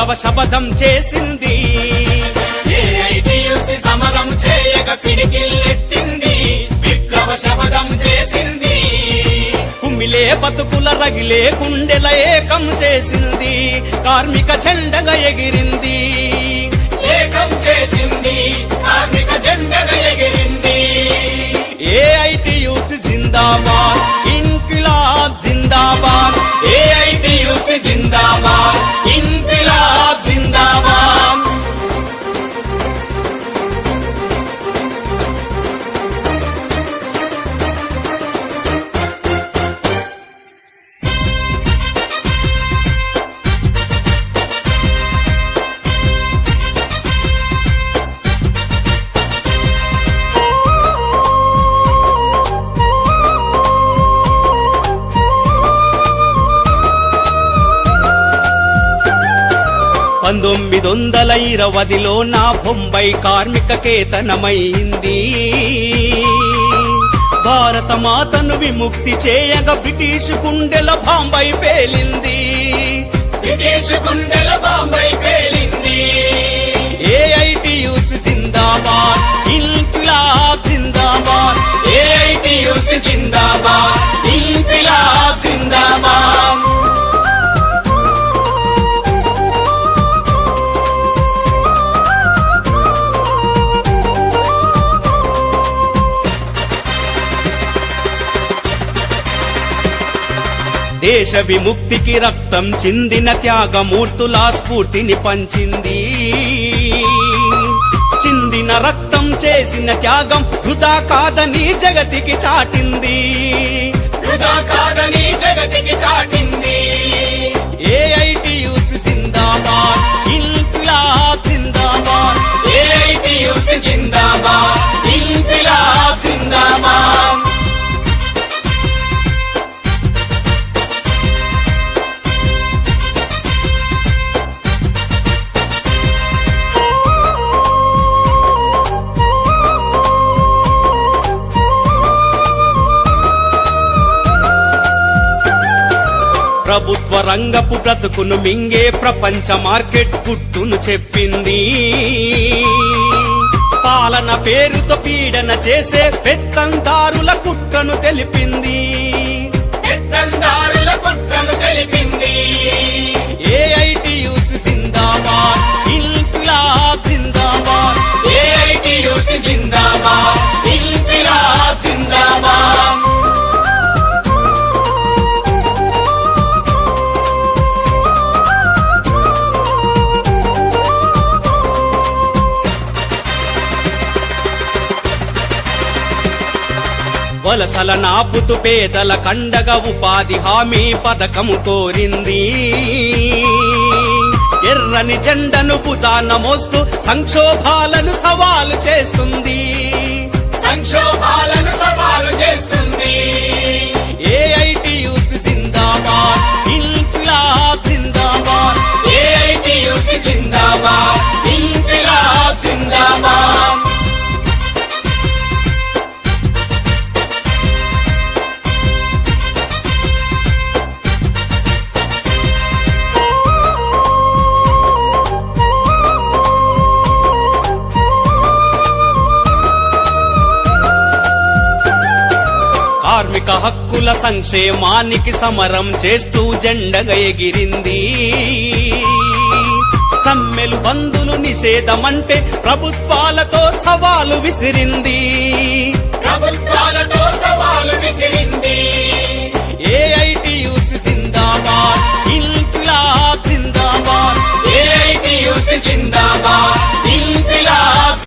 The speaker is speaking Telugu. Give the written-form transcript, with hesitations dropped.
విప్లవ శపథం చేసింది. ఏఐటియుసి సమరం చేయక పిడికిల్లెత్తింది, విప్లవ శపథం చేసింది. కుమిలే బతుకుల రగిలే గుండెల ఏకం చేసింది, కార్మిక జెండగా ఎగిరింది. ఏకం చేసింది, కార్మిక జెండగా ఎగిరింది. ఏఐటియుసి జిందాబాద్, ఇన్కిలాబ్ జిందాబాద్. ఏఐటియుసి జిందాబాద్, ఇన్కిలాబ్ జిందాబాద్. పంతొమ్మిదొందల 20లో నా బొంబై కార్మిక కేతనమైంది. భారత మాతను విముక్తి చేయగా బ్రిటిష్ గుండెల బాంబై పేలింది. బ్రిటిష్ గుండెల బాంబై పేలింది. ఏఐటియుసి జిందాబాద్, ఇన్కిలాబ్ జిందాబాద్. ఏఐటియుసి జిందాబాద్, ఇన్కిలాబ్ జిందాబాద్. దేశ విముక్తికి రక్తం చిందిన త్యాగమూర్తుల స్ఫూర్తిని పంచింది. చిందిన రక్తం చేసిన త్యాగం వృధా కాదని జగతికి చాటింది. వృధా కాదని జగతికి చాటింది. ఏఐటియుసి జిందాబాద్, ఇన్కిలాబ్ జిందాబాద్. ఏఐటియుసి జిందాబాద్, ఇన్కిలాబ్ జిందాబాద్. ప్రభుత్వ రంగపు బ్రతుకును మింగే ప్రపంచ మార్కెట్ పుట్టును చెప్పింది. పాలన పేరుతో పీడన చేసే పెత్తందారుల కుట్రను తెలిపింది. పెత్తందారుల కుట్రను తెలిపింది. ఏఐటియుసి జిందాబాద్, ఇన్కిలాబ్ జిందాబాద్. ఏఐటియుసి జిందాబాద్, ఇన్కిలాబ్ జిందాబాద్. వలసల నాపుతూ పేదల కండగా ఉపాధి హామీ పథకము కోరింది. ఎర్రని జెండను భుజాన మోస్తూ సంక్షోభాలను సవాలు చేస్తుంది. సంక్షోభాలను సవాలు చేస్తుంది. ఏఐటియుసి జిందాబాద్, ఇన్కిలాబ్ జిందాబాద్. ఏఐటియుసి జిందాబాద్, ఇన్కిలాబ్ జిందాబాద్. కార్మిక హక్కుల సంక్షేమానికి సమరం చేస్తూ జెండగా ఎగిరింది. సమ్మెలు బంధులు నిషేధమంటే ప్రభుత్వాలతో సవాలు విసిరింది.